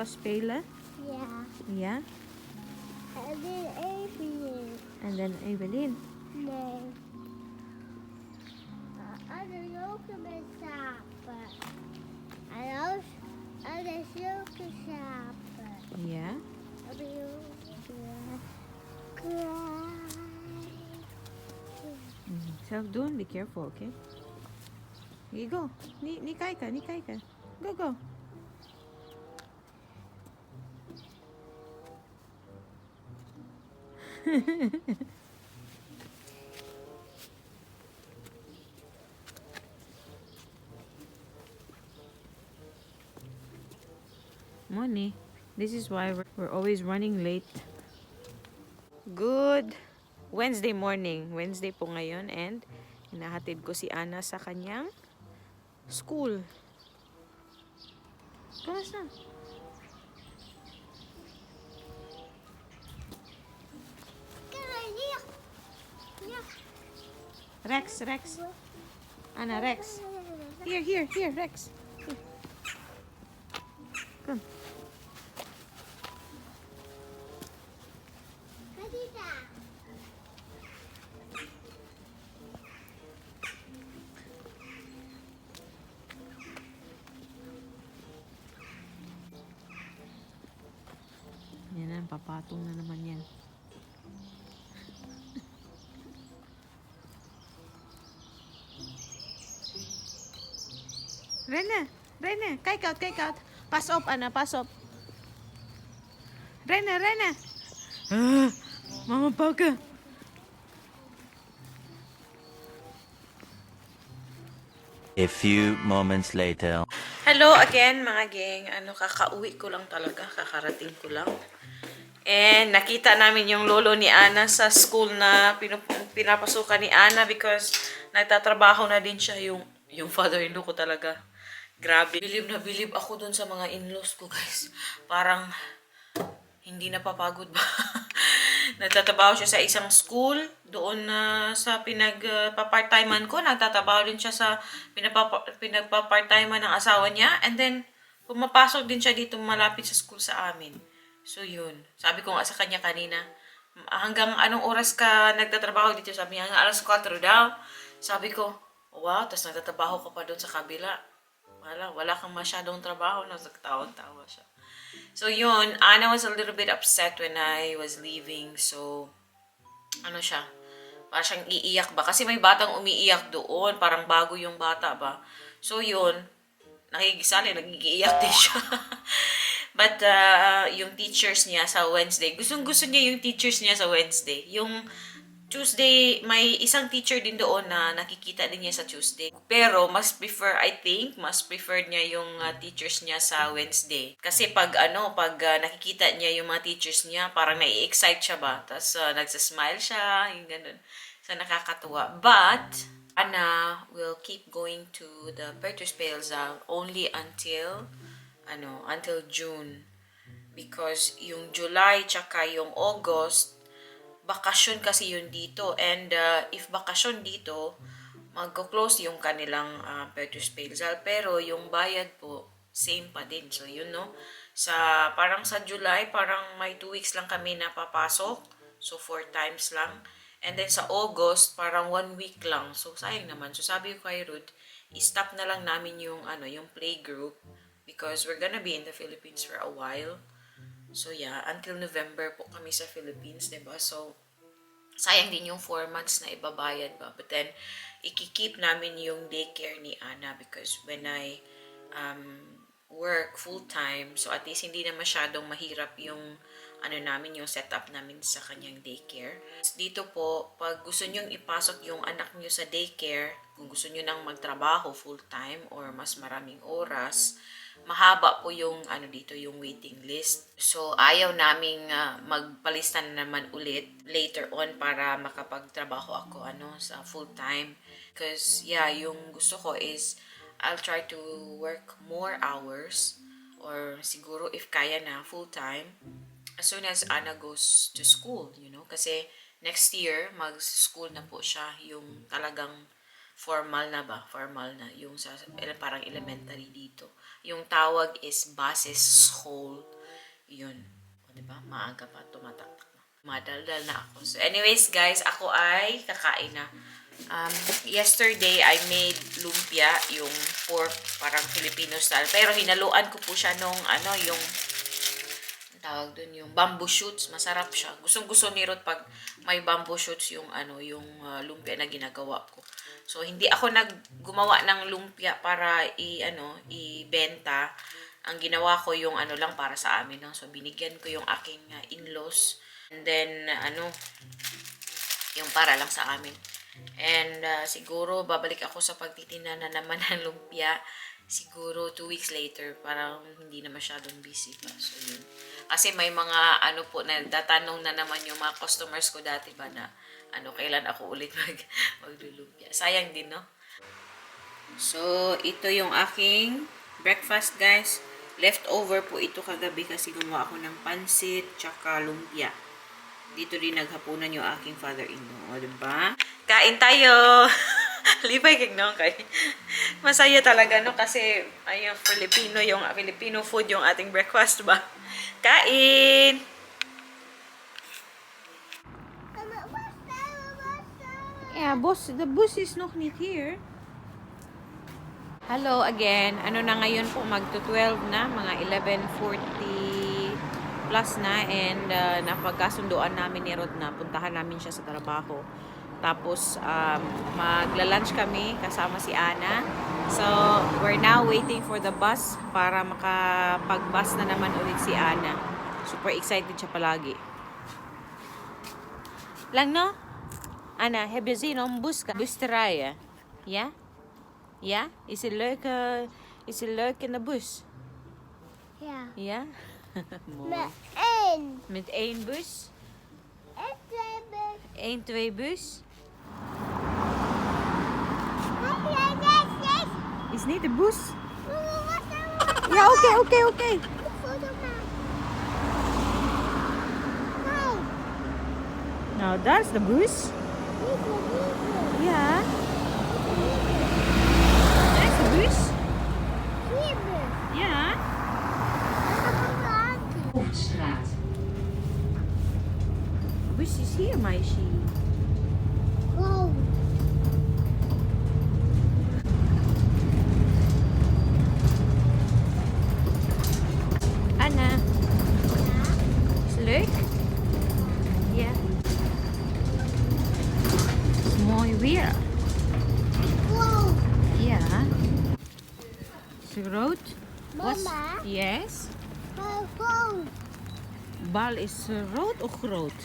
Spela? Yeah. Yeah. And then Avian. And then Evelyn. No. Ada yoga bersapa. Ada yoga siapa? Yeah. Ada yoga. Cry. Self doon, be careful, okay? Here you go. Ni kai ka. Go, go. Money. This is why we're always running late. Good Wednesday morning. Wednesday po ngayon and hinahatid ko si Ana sa kanyang school. Kamusta? Rex. Ana, Rex. Here, Rex. Here. Come. Yan na, papatong na naman yan. Rena, kijk out. Pas op, Anna, pas op. Rena. Mama Pauke. A few moments later. Hello again, mga gang. Kakauwi ko lang talaga. Kakarating ko lang. And nakita namin yung lolo ni Ana sa school na pinapasukan ni Ana because nagtatrabaho na din siya yung father-in-law ko talaga. Grabe. Bilib na bilib ako dun sa mga in-laws ko, guys. Parang hindi napapagod ba? Nagtatrabaho siya sa isang school. Doon sa pinagpa-part-timean ko, nagtatrabaho din siya sa pinagpa-part-timean ng asawa niya. And then, pumapasok din siya dito malapit sa school sa amin. So, yun. Sabi ko nga sa kanya kanina, hanggang anong oras ka nagtatrabaho dito? Sabi niya, hanggang alas 4 daw. Sabi ko, wow, tapos nagtatrabaho ka pa doon sa kabila. Wala kang masyadong trabaho. Nagtawa-tawa siya. So, yun. Anna was a little bit upset when I was leaving. So, siya? Parang siyang iiyak ba? Kasi may batang umiiyak doon. Parang bago yung bata ba? So, yun. Nagigiiyak din siya. But, yung teachers niya sa Wednesday, gustong-gusto niya yung teachers niya sa Wednesday. Yung Tuesday, may isang teacher din doon na nakikita din niya sa Tuesday. Pero, mas prefer niya yung teachers niya sa Wednesday. Kasi pag nakikita niya yung mga teachers niya, parang nai-excite siya ba? Tapos, nagsasmile siya, yung ganun. So, nakakatuwa. But, Anna will keep going to the Petrus Pelzal only until June. Because yung July tsaka yung August, bakasyon kasi yun dito. And if bakasyon dito, magko-close yung kanilang Petrus Pelzal. Pero yung bayad po, same pa din. So yun no. Parang sa July, parang may 2 weeks lang kami napapasok. So 4 times lang. And then sa August, parang 1 week lang. So sayang naman. So sabi ko kay Ruth, i-stop na lang namin yung playgroup. Because we're gonna be in the Philippines for a while. So yeah, until November po kami sa Philippines, diba? So, sayang din yung 4 months na ibabayad ba. But then, ikikeep namin yung daycare ni Ana because when I work full-time, so at least hindi na masyadong mahirap yung yung setup namin sa kanyang daycare. Dito po, pag gusto nyong ipasok yung anak nyo sa daycare, kung gusto nyo nang magtrabaho full-time or mas maraming oras, mahaba po yung dito yung waiting list. So ayaw naming magpalista na naman ulit later on para makapagtrabaho ako sa full time because yung gusto ko is I'll try to work more hours or siguro if kaya na full time as soon as Anna goes to school, kasi next year mag-school na po siya yung talagang formal na yung sa parang elementary dito. Yung tawag is Basis Hall. Yun. O, diba? Maaga pa, tumataktak na. Madaldal na ako. So, anyways, guys, ako ay kakain na. Yesterday, I made lumpia, yung pork, parang Filipino style. Pero hinaluan ko po siya nung, yung tawag dun, yung bamboo shoots. Masarap siya. Gustong-gusto ni Ruth pag may bamboo shoots yung lumpia na ginagawa ko. So hindi ako gumawa ng lumpia para ibenta. Ang ginawa ko yung lang para sa amin, no? So binigyan ko yung aking in-laws, and then yung para lang sa amin. And siguro babalik ako sa pagtitinda na naman ng lumpia siguro 2 weeks later, parang hindi na masyadong busy pa. So yun. Kasi may mga nagtatanong na naman yung mga customers ko dati ba na kailan ako ulit maglulumpia. Sayang din, no? So ito yung aking breakfast, guys. Leftover po ito kagabi kasi gumawa ako ng pansit tsaka lumpia. Dito din naghapunan yung aking father-in-law. O, diba? Kain tayo! Lipay kay no kay. Masaya talaga, no? Kasi yung Filipino food yung ating breakfast, ba? Kain! Yeah, the bus is not here. Hello again. Na ngayon po, magto-12 na, mga 11:40 plus na, and napagkasunduan namin ni Rod na puntahan namin siya sa trabaho. Tapos magla-lunch kami kasama si Ana. So, we're now waiting for the bus para makapag-bus na naman ulit si Ana. Super excited siya palagi. Lang, no? Anna, heb je zin om bus te rijden? Ja? Ja? Is het leuk in de bus? Ja. Ja? Mooi. Met één. Met 1 bus? En twee bus. 1, 2 bus? Heb jij netjes? Is niet de bus? Ja, Ja, oké. Foto maken. Kijk. Nou, daar is de bus. Ja. Daar is de bus. Hier bus. Ja. Hoofdstraat. De bus is hier, meisje. Wow. Anna, is het leuk? Ja. Het is mooi weer. Wow. Ja. Is het rood? Mama. Yes. Gewoon. Bal is rood o groot?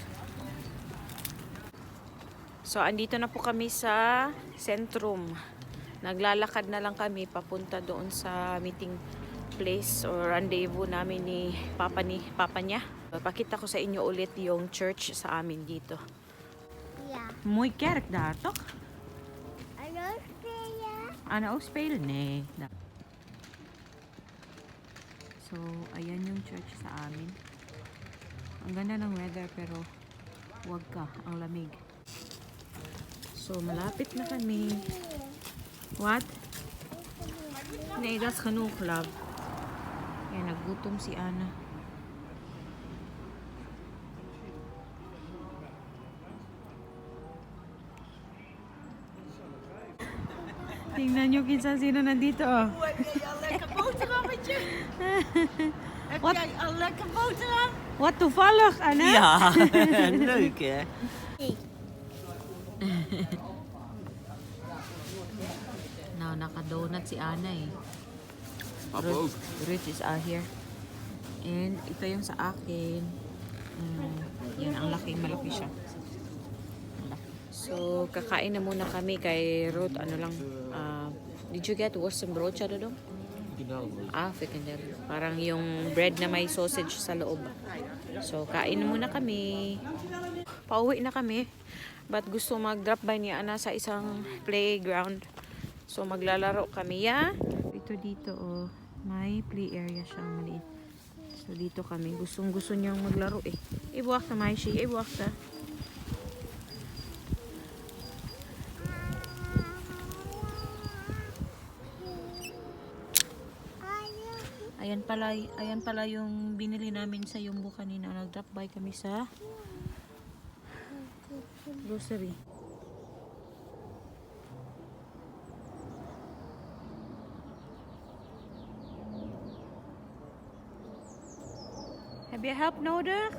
So, andito na po kami sa sentrum. Naglalakad na lang kami papunta doon sa meeting place or rendezvous namin ni Papa niya. Pakita ko sa inyo ulit yung church sa amin dito. Ja. Mooi kerk daar, toch? Hallo spelen. Ana ook spelen? Nee. So, ayan yung church sa amin. Ang ganda ng weather pero wag ka, ang lamig. So, malapit na kami. What? Nee, dat is genoeg, love. Yan, nagutom si Ana. Tingnan nyo kinsa sino nandito, oh. Heb jij al lekker boterhammetje? Heb Wat? jij al lekker boterham? Wat toevallig, Ana. Ja, leuk hè? Nou, naka-donut si Ana eh. Papa ook. Ruth is out here. And ito yung sa akin. Yan, ang malaki siya. Malaki. So, kakain na muna kami kay Ruth. Did you get worstenbrood siya doon? Frikander. Parang yung bread na may sausage sa loob. So, kain na muna kami. Pauwi na kami. But gusto mag-drop by ni Ana sa isang playground. So, maglalaro kami, ya. Ito dito, oh. May play area siyang maliit. So, dito kami. Gusto niyang maglaro, eh. Ibuwak na, Maishi. Ibuwak na. Hallo ayan pala yung binili namin sa Yumbo kanina. Nag-drop by kami sa grocery. Heb je hulp nodig?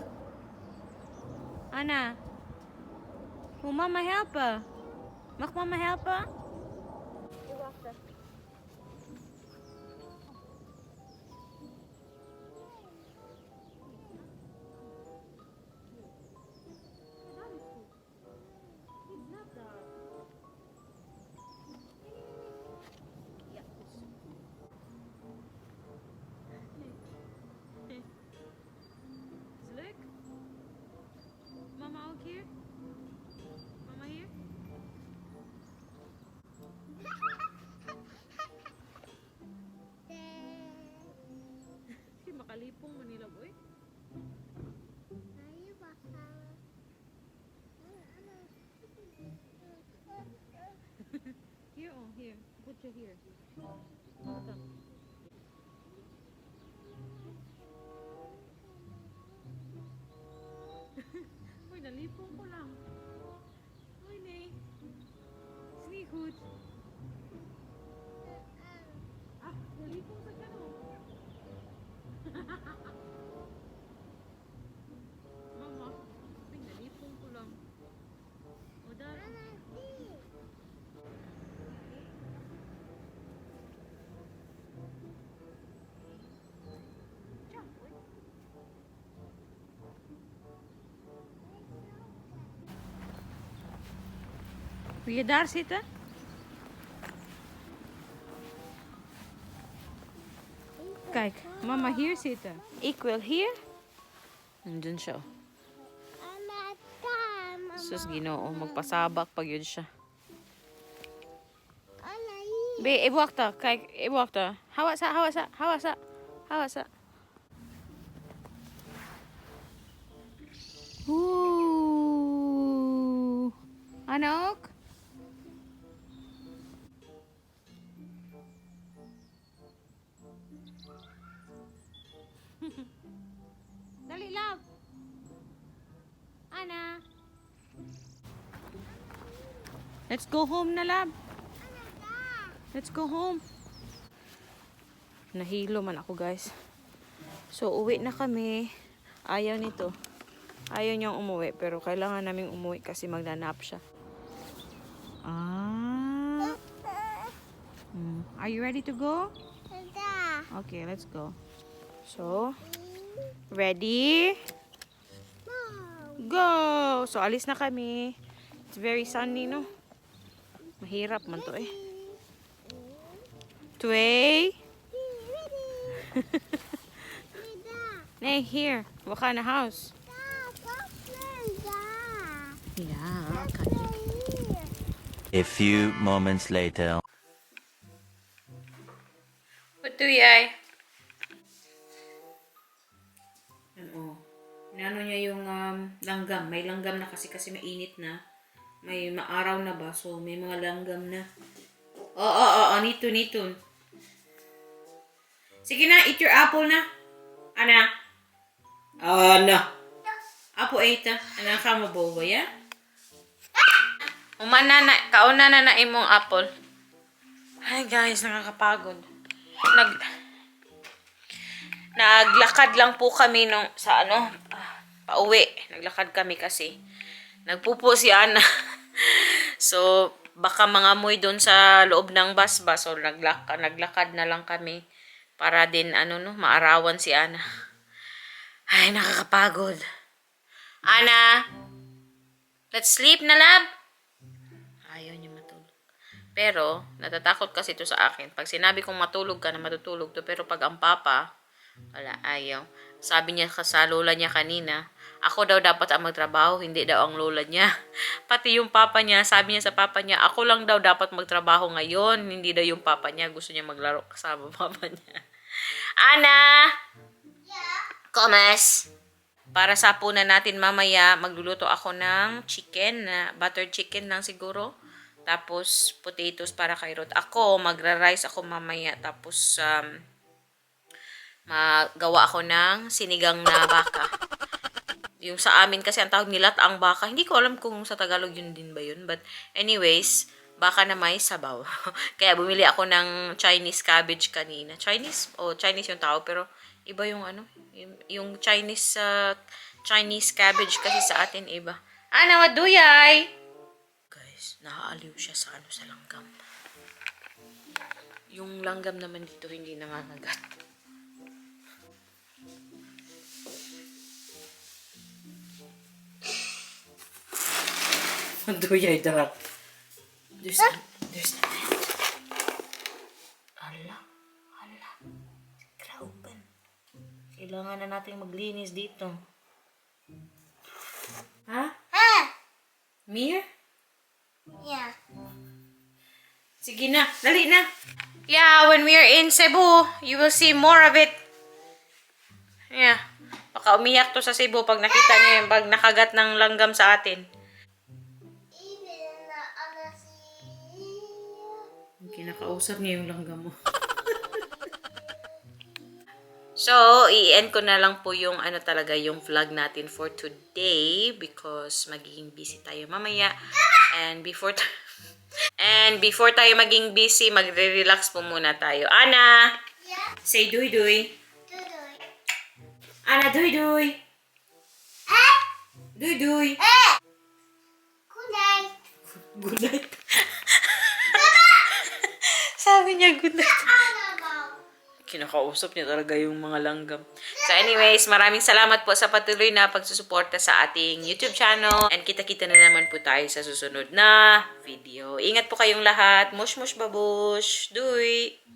Anna, wil mama helpen? Mag mama helpen? Leuk? Mama ook hier? Mama hier? Si makalipong Manila boy. Ayo bakal. Here oh, here. Put you here. Ito. Uy, nalipong ko lang. Uy, Nay. Is niet goed. Ah, nalipong sa kano. Mama, uy, nalipong ko lang. O, dad. Wil je daar zitten? Kijk, mama hier zitten. Ik wil hier. Nandun siya. Mama. Sus, Ginoo, magpasabak pag yun siya. Ana Be, wacht daar. Kijk, wacht daar. Hou sa, hou sa, hou sa. Hou sa. Oeh. Ano ook? Dali, love. Ana. Let's go home na, love. Let's go home. Nahilo man ako, guys. So, uwi na kami. Ayaw nito. Ayaw niyang umuwi. Pero kailangan naming umuwi kasi magna-nap siya. Ah. Are you ready to go? Dada. Okay, let's go. So, ready? Go! So, alis na kami. It's very sunny, no? Mahirap man to eh. Tway. Nay, here. What kind of house? Yeah, okay. A few moments later. What do yay? Oo. Inano niya yung langgam. May langgam na kasi mainit na. May maaraw na ba? So, may mga langgam na. Oo. Nito. Sige na, eat your apple na. Ana? Ana. Apple ate. Ana ka mabobo, ya? Umana na, kauna na imong apple. Hi guys, nakakapagod. Naglakad lang po kami sa pauwi. Naglakad kami kasi nagpupo si Ana. So, baka mangamoy doon sa loob ng bus ba. So, naglakad na lang kami para din maarawan si Ana. Ay, nakakapagod. Ana, let's sleep na, lab. Ayaw niya matulog. Pero, natatakot kasi ito sa akin. Pag sinabi kong matulog ka na matutulog to. Pero pag ang papa, wala, ayaw. Sabi niya sa lola niya kanina, ako daw dapat ang magtrabaho, hindi daw ang lola niya. Pati yung papa niya, sabi niya sa papa niya, ako lang daw dapat magtrabaho ngayon, hindi daw yung papa niya. Gusto niya maglaro kasama papa niya. Ana! Komes! Para sa punan natin mamaya, magluluto ako ng chicken, butter chicken lang siguro. Tapos, potatoes para kay Ruth. Ako, magra-rice ako mamaya. Tapos, magawa ako ng sinigang na baka. Yung sa amin kasi ang tawag nila ang baka. Hindi ko alam kung sa Tagalog yun din ba yun. But anyways, baka na may sabaw. Kaya bumili ako ng Chinese cabbage kanina. Chinese? Oh, Chinese yung tao. Pero iba yung ano. Yung Chinese Chinese cabbage kasi sa atin iba. Ana, maduyay! Guys, naaaliw siya sa ano sa langgam. Yung langgam naman dito hindi nangangagat. Maduyay darat. There's the net. Hala. Open. Kailangan na natin maglinis dito. Ha? Ah! Mir? Yeah. Sige na. Dali na. Yeah, when we are in Cebu, you will see more of it. Yeah. Baka umiyak to sa Cebu pag nakita niya yung pag nakagat ng langgam sa atin. Even na alasi. Kinakausap niya yung langgam mo. So, i-end ko na lang po yung ano talaga yung vlog natin for today because magiging busy tayo mamaya. And before tayo maging busy, magre-relax po muna tayo. Ana! Yeah. Say duy-duy. Tuloy. Ana, duy-duy. Eh! Duy-duy. Eh! Good night. Good night. Sabi niya good night. Ano ba? Kinakausap niya talaga yung mga langgam. So anyways, maraming salamat po sa patuloy na pagsusuporta sa ating YouTube channel. And kita-kita na naman po tayo sa susunod na video. Ingat po kayong lahat. Mush mush babush. Duy!